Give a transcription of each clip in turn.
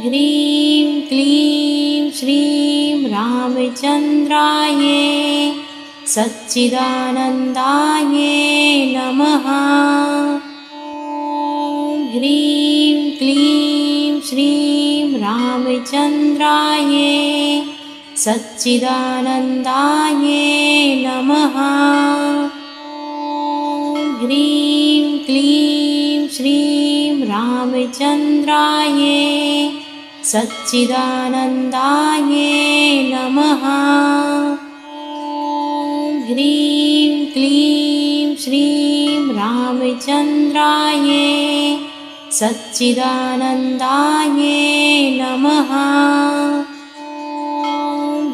ह्रीं क्लीं श्रीं रामचन्द्राय सच्चिदानन्दाय नमः। ह्रीं क्लीं श्रीं रामचन्द्राय सच्चिदानन्दाय नमः। ह्रीं क्लीं श्रीं रामचन्द्राय सच्चिदानन्दाय नमः। ह्रीं क्लीं श्रीं रामचन्द्राय सच्चिदानन्दाय नमः।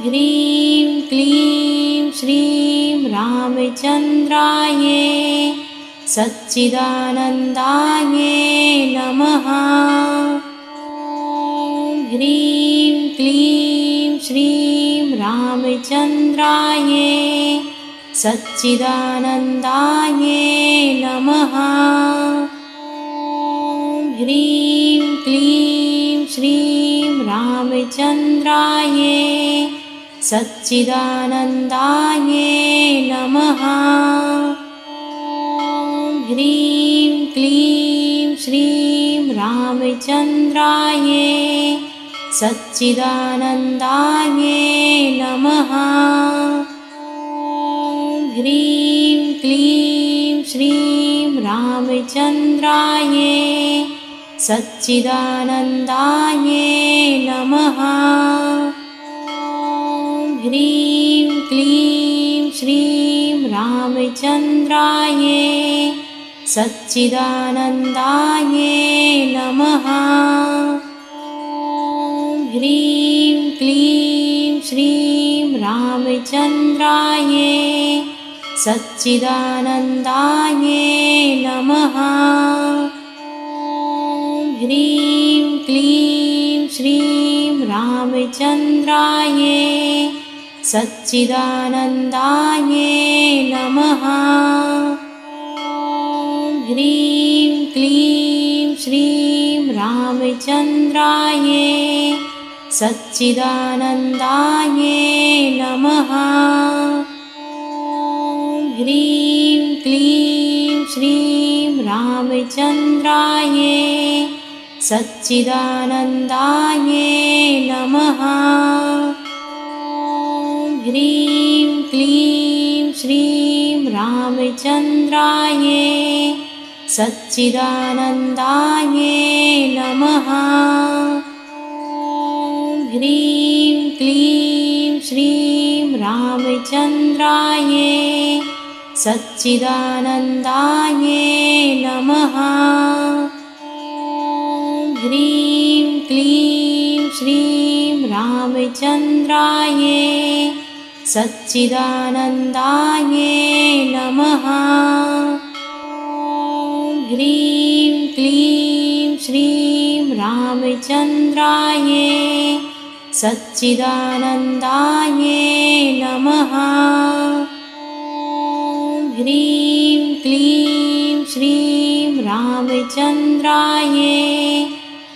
ह्रीं क्लीं श्रीं रामचन्द्राय सच्चिदानन्दाय नमः। ह्रीं क्लीं श्रीं रामचन्द्राय सच्चिदानन्दाय नमः। ह्रीं क्लीं श्रीं रामचन्द्राय सच्चिदानन्दाय नमः। ह्रीं क्लीं श्रीं रामचन्द्राय सच्चिदानन्दाय नमः। ह्रीं क्लीं श्रीं रामचन्द्राय सच्चिदानन्दाय नमः। ह्रीं क्लीं श्रीं रामचन्द्राय सच्चिदानन्दाय नमः। ह्रीं क्लीं श्रीं रामचन्द्राय सच्चिदानन्दाय नमः। ह्रीं क्लीं श्रीं रामचन्द्राय सच्चिदानन्दाय नमः। ह्रीं क्लीं श्रीं रामचन्द्राय सच्चिदानन्दाय नमः। ह्रीं क्लीं श्रीं रामचन्द्राय सच्चिदानन्दाय नमः। ह्रीं क्लीं श्रीं रामचन्द्राय सच्चिदानन्दाय नमः। ह्रीं क्लीं श्रीं रामचन्द्राय सच्चिदानन्दाय नमः। ह्रीं क्लीं श्रीं रामचन्द्राय सच्चिदानन्दाय नमः। ह्रीं क्लीं श्रीं रामचन्द्राय सच्चिदानन्दाय नमः। ह्रीं क्लीं श्रीं रामचन्द्राय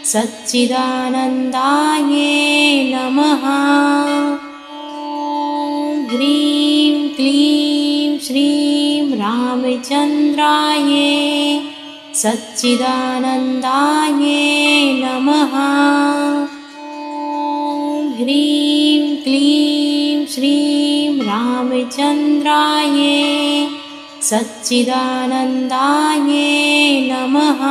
सच्चिदानन्दाय नमः। ह्रीं क्लीं श्रीं रामचन्द्राय सच्चिदानन्दाय नमः। ह्रीं क्लीं श्रीं रामचन्द्राय सच्चिदानन्दाय नमः।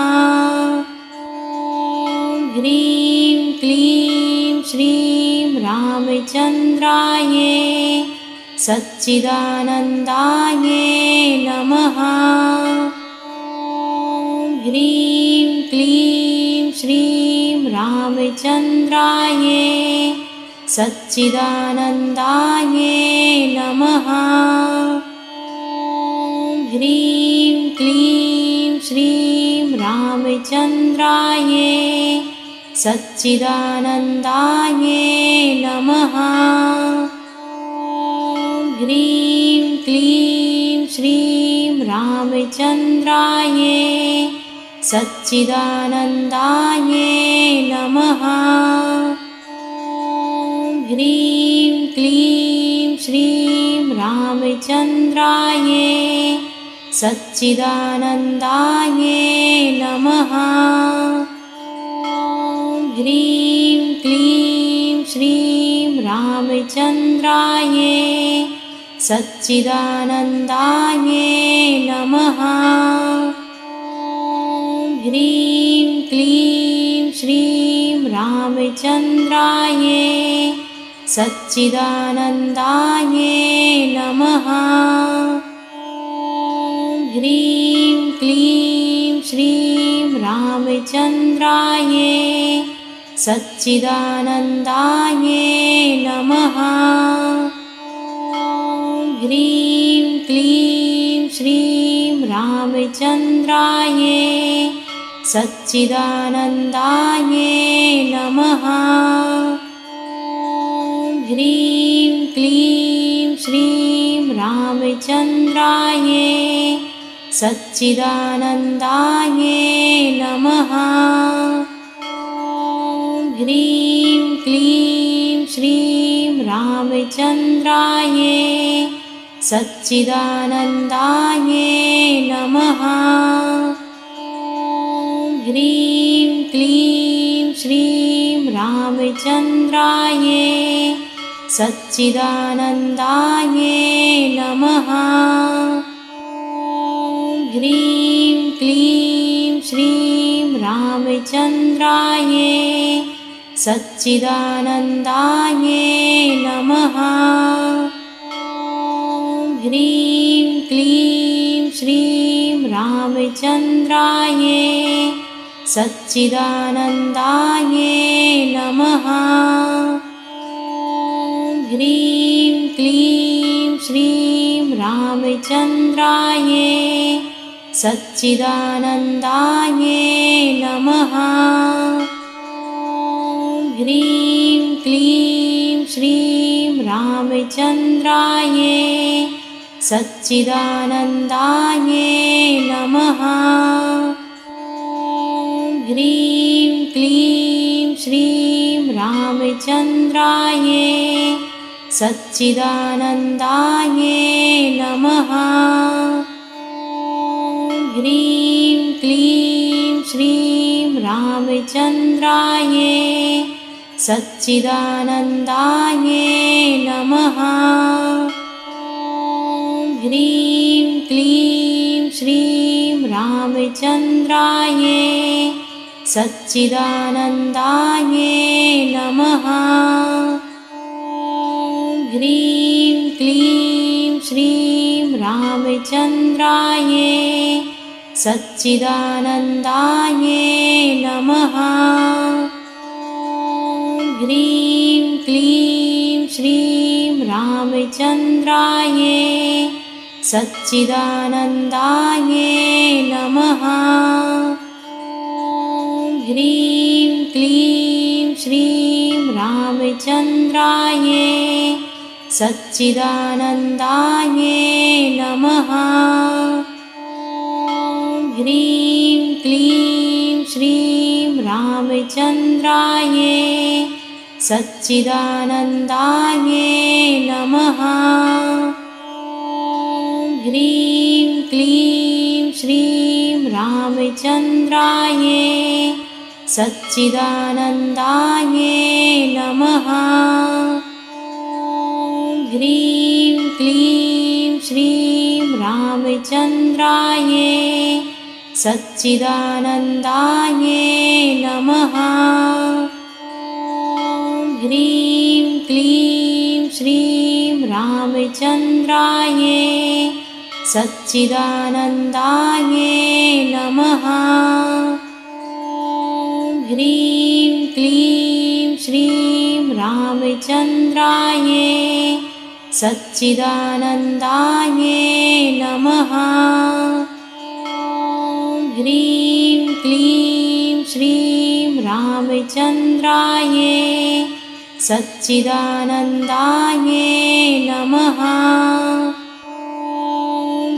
ह्रीं क्लीं श्रीं रामचन्द्राय सच्चिदानन्दाय नमः। ह्रीं क्लीं श्रीं रामचन्द्राय सच्चिदानन्दाय नमः। ह्रीं क्लीं श्रीं रामचन्द्राय सच्चिदानन्दाय नमः। ह्रीं क्लीं श्रीं रामचन्द्राय सच्चिदानन्दाय नमः। सच्चिदानन्दाय नमः। ह्रीं क्लीं श्रीं रामचन्द्राय सच्चिदानन्दाय नमः। ह्रीं क्लीं श्रीं रामचन्द्राय सच्चिदानन्दाय नमः। ह्रीं क्लीं श्रीं रामचन्द्राय सच्चिदानन्दाय नमः। ह्रीं क्लीं श्रीं रामचन्द्राय सच्चिदानन्दाय नमः। ह्रीं क्लीं श्रीं रामचन्द्राय सच्चिदानन्दाय नमः। ह्रीं क्लीं श्रीं रामचन्द्राय सच्चिदानन्दाय नमः। ह्रीं क्लीं श्रीं रामचन्द्राय सच्चिदानन्दाय नमः। ह्रीं क्लीं श्रीं रामचन्द्राय सच्चिदानन्दाय नमः। ह्रीं क्लीं श्रीं रामचन्द्राय सच्चिदानन्दाय नमः। ह्रीं क्लीं श्रीं रामचन्द्राय सच्चिदानन्दाय नमः। ह्रीं क्लीं श्रीं रामचन्द्राय सच्चिदानन्दाय नमः। ह्रीं क्लीं श्रीं रामचन्द्राय सच्चिदानन्दाय नमः। ह्रीं क्लीं श्रीं रामचन्द्राय सच्चिदानन्दाय नमः। ह्रीं क्लीं श्रीं रामचन्द्राय सच्चिदानन्दाय नमः। ह्रीं क्लीं श्रीं रामचन्द्राय सच्चिदानन्दाय नमः। ह्रीं क्लीं श्रीं रामचन्द्राय सच्चिदानन्दाय नमः। ह्रीं क्लीं श्रीं रामचन्द्राय सच्चिदानन्दाय नमः। ह्रीं क्लीं श्रीं रामचन्द्राय सच्चिदानन्दाय नमः। ह्रीं क्लीं श्रीं रामचन्द्राय सच्चिदानन्दाय नमः। ह्रीं क्लीं श्रीं रामचन्द्राय सच्चिदानन्दाय नमः। ह्रीं क्लीं श्रीं रामचन्द्राय सच्चिदानन्दाय नमः। ह्रीं क्लीं श्रीं रामचन्द्राय सच्चिदानन्दाय नमः। ह्रीं क्लीं श्रीं रामचन्द्राय सच्चिदानन्दाय नमः।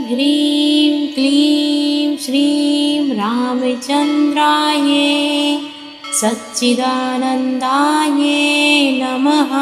ह्रीं क्लीं श्रीं रामचन्द्राय सच्चिदानन्दाय नमः।